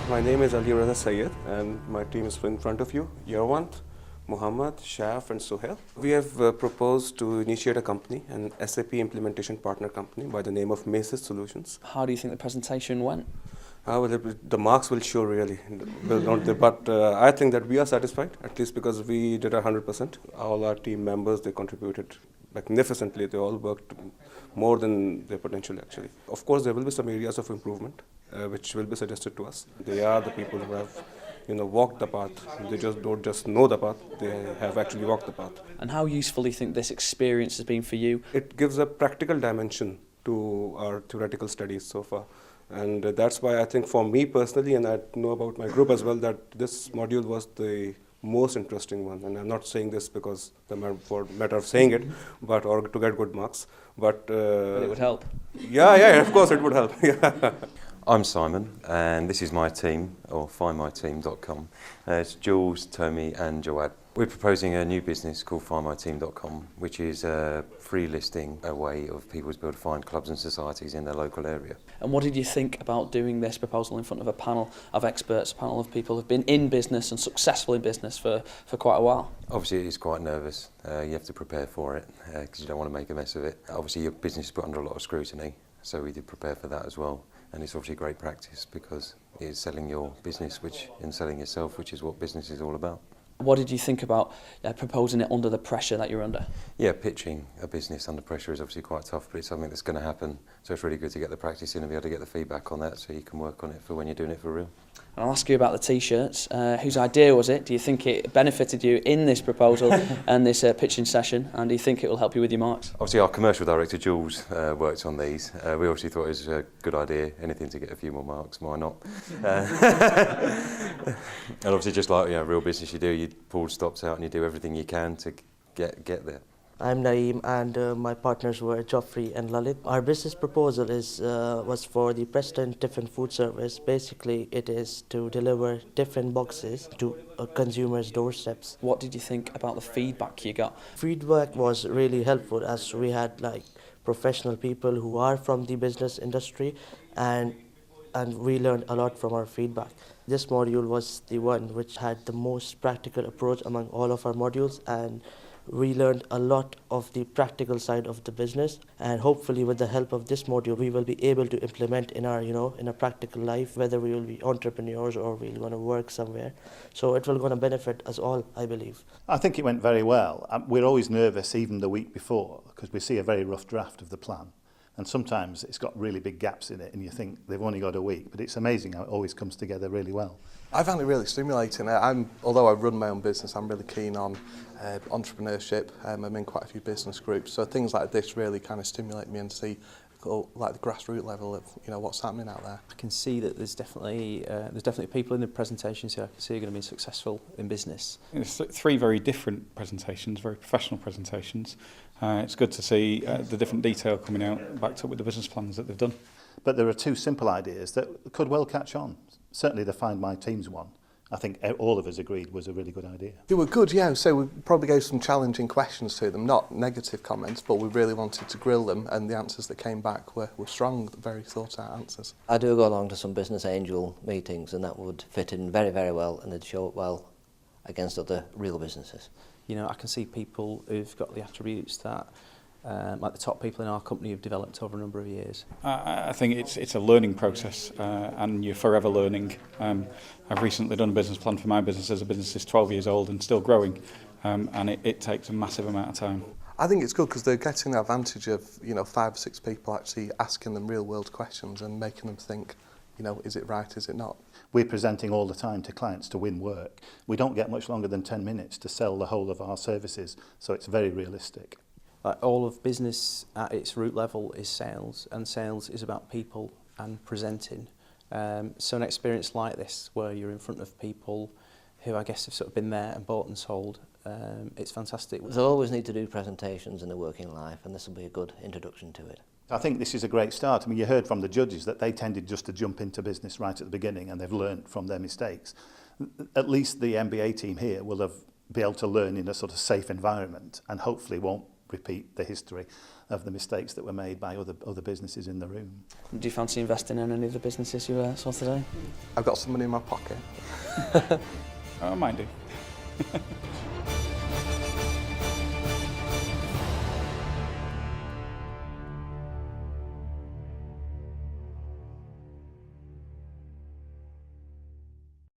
My name is Ali Raza Sayed and my team is in front of you. Yerwant, Muhammad, Shaf and Suhail. We have proposed to initiate a company, an SAP implementation partner company by the name of Masis Solutions. How do you think the presentation went? The marks will show really, but I think that we are satisfied, at least because we did 100%. All our team members, they contributed magnificently. They all worked more than their potential actually. Of course, there will be some areas of improvement which will be suggested to us. They are the people who have walked the path. They just don't just know the path, they have actually walked the path. And how useful do you think this experience has been for you? It gives a practical dimension to our theoretical studies so far. And that's why I think for me personally, and I know about my group as well, that this module was the most interesting one. And I'm not saying this because for matter of saying it, but or to get good marks. But it would help. Yeah, of course it would help. Yeah. I'm Simon, and this is my team, or findmyteam.com. It's Jules, Tommy and Jawad. We're proposing a new business called findmyteam.com, which is a free listing, a way of people to be able to find clubs and societies in their local area. And what did you think about doing this proposal in front of a panel of experts, a panel of people who have been in business and successful in business for quite a while? Obviously it is quite nervous. You have to prepare for it because you don't want to make a mess of it. Obviously your business is put under a lot of scrutiny, so we did prepare for that as well. And it's obviously great practice because it is selling your business and selling yourself, which is what business is all about. What did you think about proposing it under the pressure that you're under? Yeah, pitching a business under pressure is obviously quite tough, but it's something that's going to happen. So it's really good to get the practice in and be able to get the feedback on that so you can work on it for when you're doing it for real. And I'll ask you about the T-shirts. Whose idea was it? Do you think it benefited you in this proposal and this pitching session? And do you think it will help you with your marks? Obviously our commercial director, Jules, worked on these. We obviously thought it was a good idea. Anything to get a few more marks, why not? And obviously just like real business you do, you pull stops out and you do everything you can to get there. I'm Naeem and my partners were Joffrey and Lalit. Our business proposal was for the Preston Tiffin Food Service. Basically, it is to deliver Tiffin boxes to consumers' doorsteps. What did you think about the feedback you got? Feedback was really helpful as we had professional people who are from the business industry and we learned a lot from our feedback. This module was the one which had the most practical approach among all of our modules, and we learned a lot of the practical side of the business, and hopefully with the help of this module we will be able to implement in our in a practical life, whether we will be entrepreneurs or we're going to work somewhere. So it will going to benefit us all, I believe. I think it went very well. We're always nervous even the week before because we see a very rough draft of the plan. And sometimes it's got really big gaps in it and you think they've only got a week, but it's amazing how it always comes together really well. I found it really stimulating. Although I run my own business, I'm really keen on entrepreneurship. I'm in quite a few business groups, so things like this really kind of stimulate me and see the grassroots level of what's happening out there. I can see that there's definitely people in the presentations here I can see are going to be successful in business. It's three very different presentations, very professional presentations. It's good to see the different detail coming out, backed up with the business plans that they've done. But there are two simple ideas that could well catch on. Certainly the Find My Teams one, I think all of us agreed was a really good idea. They were good, yeah, so we probably gave some challenging questions to them, not negative comments, but we really wanted to grill them, and the answers that came back were strong, very thought out answers. I do go along to some business angel meetings and that would fit in very, very well and it'd show up well against other real businesses. I can see people who've got the attributes that like the top people in our company have developed over a number of years. I think it's a learning process and you're forever learning. I've recently done a business plan for my business as a business is 12 years old and still growing, and it takes a massive amount of time. I think it's good because they're getting the advantage of 5 or 6 people actually asking them real world questions and making them think, is it right, is it not? We're presenting all the time to clients to win work. We don't get much longer than 10 minutes to sell the whole of our services, so it's very realistic. All of business at its root level is sales, and sales is about people and presenting. So an experience like this, where you're in front of people who I guess have sort of been there and bought and sold, it's fantastic. They always need to do presentations in their working life, and this will be a good introduction to it. I think this is a great start. I mean, you heard from the judges that they tended just to jump into business right at the beginning and they've learned from their mistakes. At least the MBA team here will be able to learn in a sort of safe environment and hopefully won't repeat the history. of the mistakes that were made by other businesses in the room. Do you fancy investing in any of the businesses you saw today? I've got some money in my pocket. I might do.